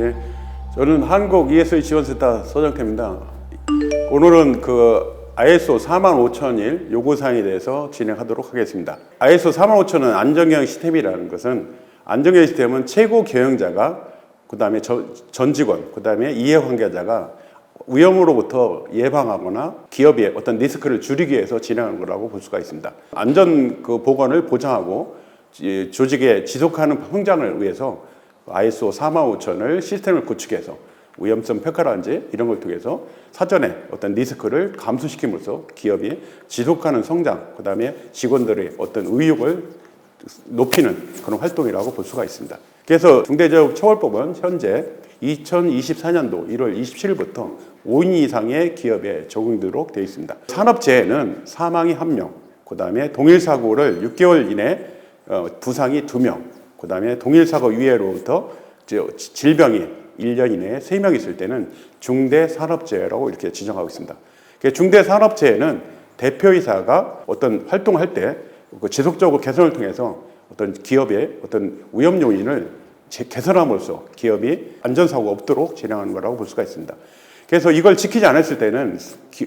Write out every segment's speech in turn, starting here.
예, 저는 한국 ESG 지원센터 서정태입니다. 오늘은 ISO 45001 요구사항에 대해서 진행하도록 하겠습니다. ISO 45000은 안전경영 시스템이라는 것은 안전경영 시스템은 최고 경영자가 그 다음에 전 직원, 그 다음에 이해관계자가 위험으로부터 예방하거나 기업의 어떤 리스크를 줄이기 위해서 진행하는 거라고 볼 수가 있습니다. 안전 보건을 보장하고 조직의 지속하는 성장을 위해서 ISO 45000을 시스템을 구축해서 위험성 평가라든지 이런 걸 통해서 사전에 어떤 리스크를 감소시킴으로써 기업이 지속하는 성장, 그 다음에 직원들의 어떤 의욕을 높이는 그런 활동이라고 볼 수가 있습니다. 그래서 중대재해처벌법은 현재 2024년도 1월 27일부터 5인 이상의 기업에 적용되도록 되어 있습니다. 산업재해는 사망이 1명, 그 다음에 동일사고를 6개월 이내 부상이 2명, 그 다음에 동일사고 이외로부터 질병이 1년 이내에 3명 있을 때는 중대산업재해라고 이렇게 지정하고 있습니다. 중대산업재해는 대표이사가 어떤 활동을 할 때 지속적으로 개선을 통해서 어떤 기업의 어떤 위험 요인을 개선함으로써 기업이 안전사고가 없도록 진행하는 거라고 볼 수가 있습니다. 그래서 이걸 지키지 않았을 때는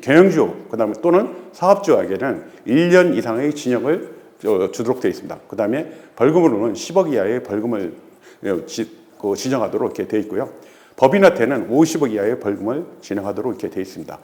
경영주, 그다음에 또는 사업주에게는 1년 이상의 징역을 주도록 되어 있습니다. 그 다음에 벌금으로는 10억 이하의 벌금을 지정하도록 이렇게 되어 있고요. 법인한테는 50억 이하의 벌금을 진행하도록 이렇게 되어 있습니다.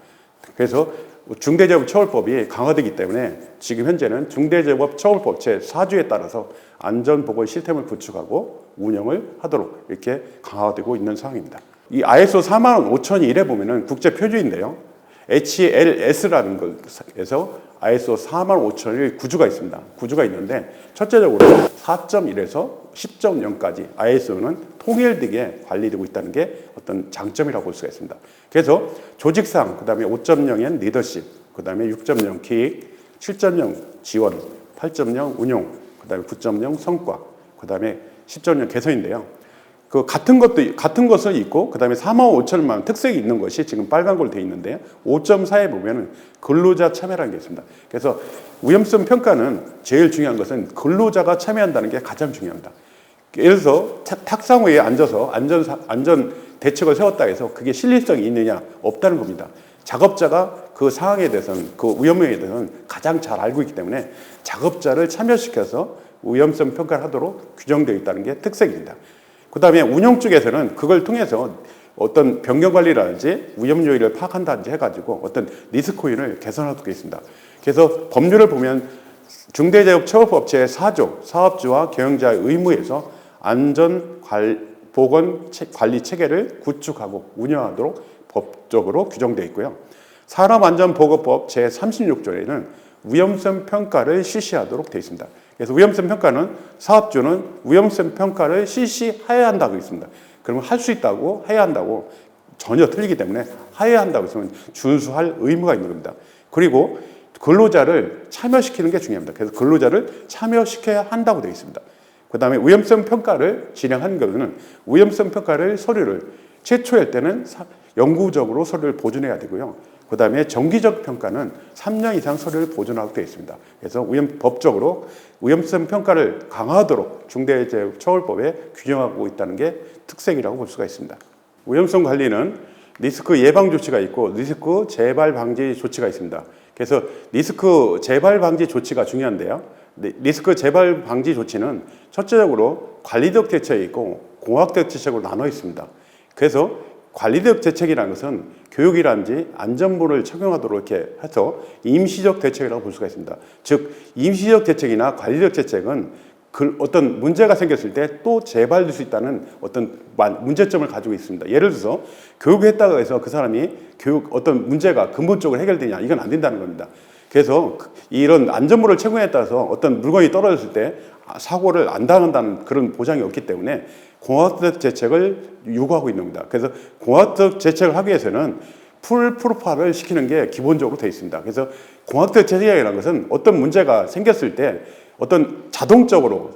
그래서 중대재해처벌법이 강화되기 때문에 지금 현재는 중대재해처벌법 제4조에 따라서 안전보건 시스템을 구축하고 운영을 하도록 이렇게 강화되고 있는 상황입니다. 이 ISO 45001에 보면은 국제 표준인데요. HLS라는 것에서 ISO 45001 구조가 있습니다. 구조가 있는데 첫째적으로 4.1에서 10.0까지 ISO는 통일되게 관리되고 있다는 게 어떤 장점이라고 볼 수가 있습니다. 그래서 조직상, 그 다음에 5.0엔 리더십, 그 다음에 6.0 기획, 7.0 지원, 8.0 운용, 그 다음에 9.0 성과, 그 다음에 10.0 개선인데요. 같은 것은 있고, 그 다음에 45000만 특색이 있는 것이 지금 빨간 걸로 되어 있는데, 5.4에 보면은 근로자 참여라는 게 있습니다. 그래서 위험성 평가는 제일 중요한 것은 근로자가 참여한다는 게 가장 중요합니다. 예를 들어서 탁상 위에 앉아서 안전 대책을 세웠다 해서 그게 신뢰성이 있느냐, 없다는 겁니다. 작업자가 그 상황에 대해서는, 그 위험에 대해서는 가장 잘 알고 있기 때문에 작업자를 참여시켜서 위험성 평가를 하도록 규정되어 있다는 게 특색입니다. 그 다음에 운영 쪽에서는 그걸 통해서 어떤 변경관리라든지 위험 요인을 파악한다든지 해가지고 어떤 리스크 요인을 개선하도록 되어 있습니다. 그래서 법률을 보면 중대재해처벌법 제4조 사업주와 경영자의 의무에서 안전보건 관리 체계를 구축하고 운영하도록 법적으로 규정되어 있고요. 산업안전보건법 제36조에는 위험성 평가를 실시하도록 되어 있습니다. 그래서 위험성 평가는 사업주는 위험성 평가를 실시해야 한다고 있습니다. 그러면 할 수 있다고 해야 한다고 전혀 틀리기 때문에 해야 한다고 했으면 준수할 의무가 있는 겁니다. 그리고 근로자를 참여시키는 게 중요합니다. 그래서 근로자를 참여시켜야 한다고 되어 있습니다. 그 다음에 위험성 평가를 진행하는 것은 위험성 평가를 서류를 최초일 때는 영구적으로 서류를 보존해야 되고요. 그 다음에 정기적 평가는 3년 이상 서류를 보존하도록 되어 있습니다. 그래서 법적으로 위험성 평가를 강화하도록 중대재해처벌법에 규정하고 있다는 게 특색이라고 볼 수가 있습니다. 위험성 관리는 리스크 예방 조치가 있고 리스크 재발 방지 조치가 있습니다. 그래서 리스크 재발 방지 조치가 중요한데요. 리스크 재발 방지 조치는 첫째적으로 관리적 대책이 있고 공학적 대책으로 나눠 있습니다. 그래서 관리적 대책이라는 것은 교육이라든지 안전부를 적용하도록 이렇게 해서 임시적 대책이라고 볼 수가 있습니다. 즉 임시적 대책이나 관리적 대책은 어떤 문제가 생겼을 때 또 재발될 수 있다는 어떤 문제점을 가지고 있습니다. 예를 들어서 교육했다고 해서 그 사람이 어떤 문제가 근본적으로 해결되냐, 이건 안 된다는 겁니다. 그래서 이런 안전부를 착용에 따라서 어떤 물건이 떨어졌을 때 사고를 안 당한다는 그런 보장이 없기 때문에 공학적 대책을 요구하고 있는 겁니다. 그래서 공학적 대책을 하기 위해서는 풀프로파를 시키는 게 기본적으로 되어 있습니다. 그래서 공학적 대책이라는 것은 어떤 문제가 생겼을 때 어떤 자동적으로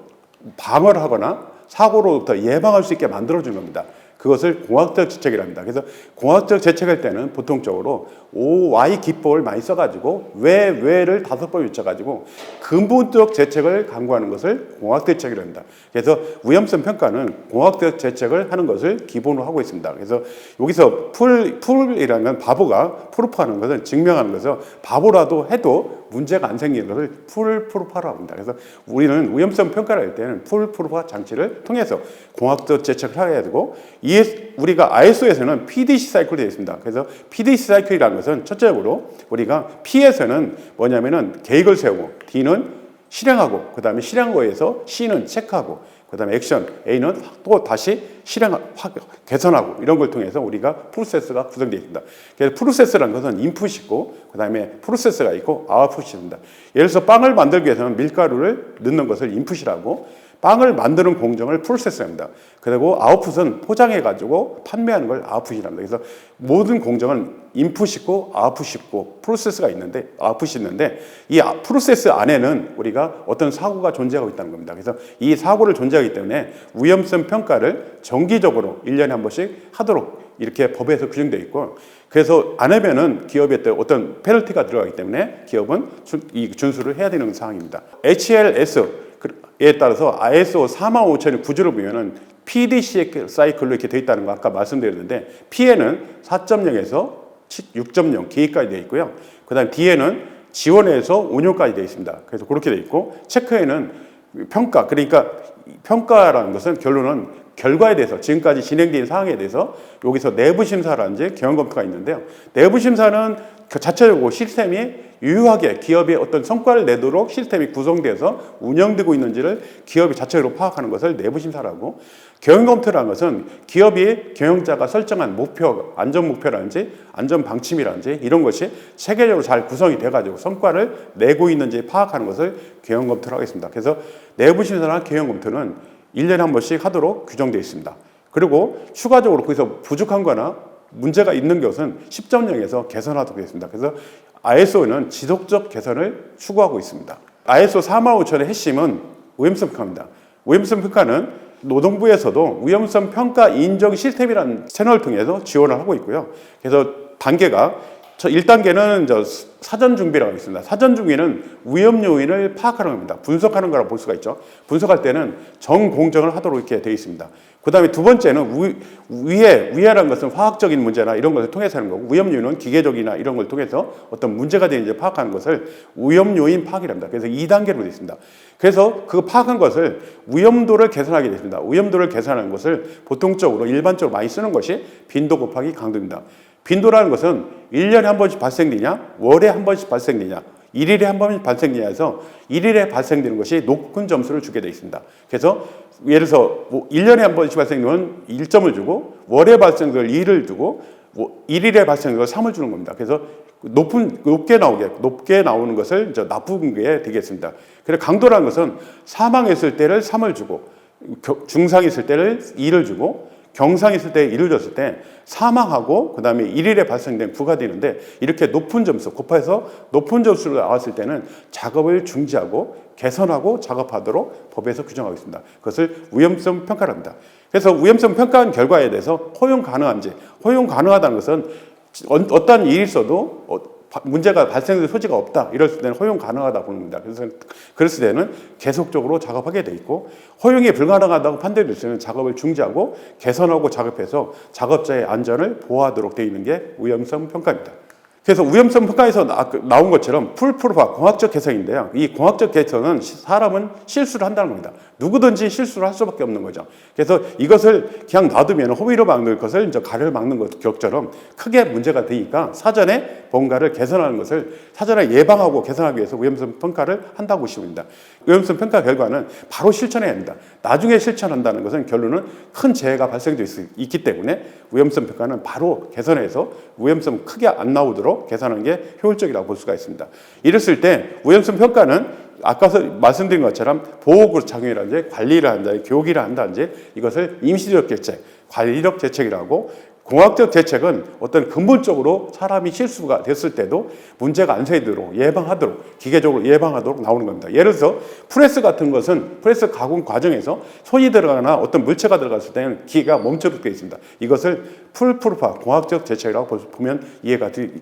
방어를 하거나 사고로부터 예방할 수 있게 만들어주는 겁니다. 그것을 공학적 재책이라 합니다. 그래서 공학적 재책할 때는 보통적으로 OY 기법을 많이 써가지고 왜를 5번 외쳐가지고 근본적 재책을 강구하는 것을 공학적 재책이라 합니다. 그래서 위험성 평가는 공학적 재책을 하는 것을 기본으로 하고 있습니다. 그래서 여기서 풀이라는 건 바보가 프루프하는 것은 증명하는 것은 바보라도 해도 문제가 안 생기는 것을 풀프루프라고 합니다. 그래서 우리는 위험성 평가를 할 때는 풀프루프 장치를 통해서 공학적 재책을 해야 되고, 우리가 ISO에서는 PDC 사이클이 되어 있습니다. 그래서 PDC 사이클이라는 것은 첫째적으로 우리가 P에서는 뭐냐면은 계획을 세우고, D는 실행하고, 그 다음에 실행 거에서 C는 체크하고, 그 다음에 액션 A는 또 다시 개선하고, 이런 걸 통해서 우리가 프로세스가 구성되어 있습니다. 그래서 프로세스라는 것은 인풋이 있고, 그 다음에 프로세스가 있고 아웃풋이 있습니다. 예를 들어서 빵을 만들기 위해서는 밀가루를 넣는 것을 인풋이라고, 빵을 만드는 공정을 프로세스입니다. 그리고 아웃풋은 포장해가지고 판매하는 걸 아웃풋이랍니다. 그래서 모든 공정은 인풋이 있고 아웃풋이 있고 프로세스가 있는데, 아웃풋이 있는데, 이 프로세스 안에는 우리가 어떤 사고가 존재하고 있다는 겁니다. 그래서 이 사고를 존재하기 때문에 위험성 평가를 정기적으로 1년에 한 번씩 하도록 이렇게 법에서 규정되어 있고, 그래서 안 하면은 기업에 어떤 페널티가 들어가기 때문에 기업은 준수를 해야 되는 상황입니다. HLS에 따라서 ISO 45000의 구조를 보면은 PDC 사이클로 이렇게 되어 있다는 거 아까 말씀드렸는데, P에는 4.0에서 6.0 계획까지 되어 있고요. 그 다음에 D에는 지원에서 운용까지 되어 있습니다. 그래서 그렇게 되어 있고, 체크에는 평가, 그러니까 평가라는 것은 결론은 결과에 대해서, 지금까지 진행된 사항에 대해서 여기서 내부 심사라든지 경영 검토가 있는데요. 내부 심사는 그 자체적으로 시스템이 유효하게 기업의 어떤 성과를 내도록 시스템이 구성돼서 운영되고 있는지를 기업이 자체적으로 파악하는 것을 내부 심사라고, 경영 검토라는 것은 기업이 경영자가 설정한 목표, 안전 목표라든지 안전 방침이라든지 이런 것이 체계적으로 잘 구성이 돼가지고 성과를 내고 있는지 파악하는 것을 경영 검토를 하겠습니다. 그래서 내부 심사나 경영 검토는 1년에 한 번씩 하도록 규정되어 있습니다. 그리고 추가적으로 거기서 부족한 거나 문제가 있는 것은 10.0에서 개선하도록 되어 있습니다. 그래서 ISO는 지속적 개선을 추구하고 있습니다. ISO 45000의 핵심은 위험성 평가입니다. 위험성 평가는 노동부에서도 위험성 평가 인정 시스템이라는 채널을 통해서 지원을 하고 있고요. 그래서 단계가 1단계는 사전 준비라고 있습니다. 사전 준비는 위험 요인을 파악하는 겁니다. 분석하는 거라고 볼 수가 있죠. 분석할 때는 정공정을 하도록 이렇게 되어 있습니다. 그 다음에 두 번째는 위해라는 것은 화학적인 문제나 이런 것을 통해서 하는 거고, 위험 요인은 기계적이나 이런 걸 통해서 어떤 문제가 되는지 파악하는 것을 위험 요인 파악이랍니다. 그래서 2단계로 되어 있습니다. 그래서 그 파악한 것을 위험도를 계산하게 되습니다. 위험도를 계산하는 것을 보통적으로 일반적으로 많이 쓰는 것이 빈도 곱하기 강도입니다. 빈도라는 것은 1년에 한 번씩 발생되냐, 월에 한 번씩 발생되냐, 1일에 한 번씩 발생되냐 해서 1일에 발생되는 것이 높은 점수를 주게 되어 있습니다. 그래서 예를 들어서 1년에 한 번씩 발생되면 1점을 주고, 월에 발생될 2를 주고, 1일에 발생될 3을 주는 겁니다. 그래서 높게 나오는 것을 이제 나쁜 게 되겠습니다. 그래서 강도라는 것은 사망했을 때를 3을 주고, 중상했을 때를 2를 주고, 경상했을 때 1을 줬을 때 사망하고 그 다음에 1일에 발생된 9가 되는데, 이렇게 높은 점수 곱해서 높은 점수로 나왔을 때는 작업을 중지하고 개선하고 작업하도록 법에서 규정하고 있습니다. 그것을 위험성 평가를 합니다. 그래서 위험성 평가한 결과에 대해서 허용 가능한지, 허용 가능하다는 것은 어떤 일이 있어도 문제가 발생될 소지가 없다, 이럴 때는 허용 가능하다 보는 겁니다. 그래서 그랬을 때는 계속적으로 작업하게 돼 있고, 허용이 불가능하다고 판단될 때는 작업을 중지하고 개선하고 작업해서 작업자의 안전을 보호하도록 되어 있는 게 위험성 평가입니다. 그래서 위험성 평가에서 나온 것처럼 풀프루프와 공학적 개선인데요. 이 공학적 개선은 사람은 실수를 한다는 겁니다. 누구든지 실수를 할 수밖에 없는 거죠. 그래서 이것을 그냥 놔두면 허위로 막는 것을 이제 가래를 막는 것처럼 크게 문제가 되니까 사전에 뭔가를 개선하는 것을 사전에 예방하고 개선하기 위해서 위험성 평가를 한다고 보시면 됩니다. 위험성 평가 결과는 바로 실천해야 합니다. 나중에 실천한다는 것은 결론은 큰 재해가 발생될 수 있기 때문에 위험성 평가는 바로 개선해서 위험성 크게 안 나오도록 개선하는 게 효율적이라고 볼 수가 있습니다. 이랬을 때 위험성 평가는 아까 말씀드린 것처럼 보호구 작용이라든지 관리를 한다든지 교육을 한다든지 이것을 임시적 대책, 관리적 대책이라고, 공학적 대책은 어떤 근본적으로 사람이 실수가 됐을 때도 문제가 안 생기도록 예방하도록 기계적으로 예방하도록 나오는 겁니다. 예를 들어서 프레스 같은 것은 프레스 가공 과정에서 손이 들어가거나 어떤 물체가 들어갔을 때는 기계가 멈추게 되어 있습니다. 이것을 풀프루파 공학적 대책이라고 보면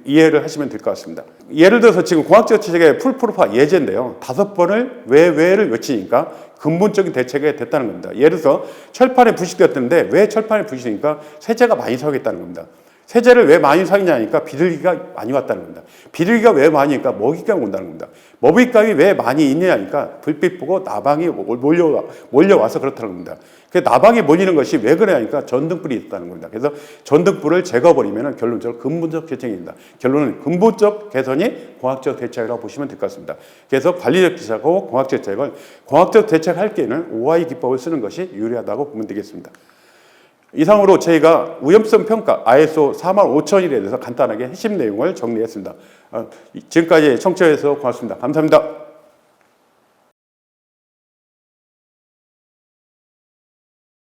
이해를 하시면 될 것 같습니다. 예를 들어서 지금 공학적 대책의 풀프루파 예제인데요. 5번을 왜를 외치니까 근본적인 대책이 됐다는 겁니다. 예를 들어서 철판이 부식되었는데 왜 철판이 부식되니까 세제가 많이 사용했다는 겁니다. 세제를 왜 많이 사용하니까 비둘기가 많이 왔다는 겁니다. 비둘기가 왜 많이 오니까 먹잇감이 온다는 겁니다. 먹잇감이 왜 많이 있느냐니까 불빛 보고 나방이 몰려와서 그렇다는 겁니다. 그 나방이 몰리는 것이 왜 그러냐니까 전등불이 있다는 겁니다. 그래서 전등불을 제거해버리면 결론적으로 근본적 개정입니다. 결론은 근본적 개선이 공학적 대책이라고 보시면 될 것 같습니다. 그래서 관리적 대책하고 공학적 대책을 공학적 대책할 때는 OI 기법을 쓰는 것이 유리하다고 보면 되겠습니다. 이상으로 저희가 위험성 평가 ISO 45001에 대해서 간단하게 핵심 내용을 정리했습니다. 지금까지 청취해 주셔서 고맙습니다. 감사합니다.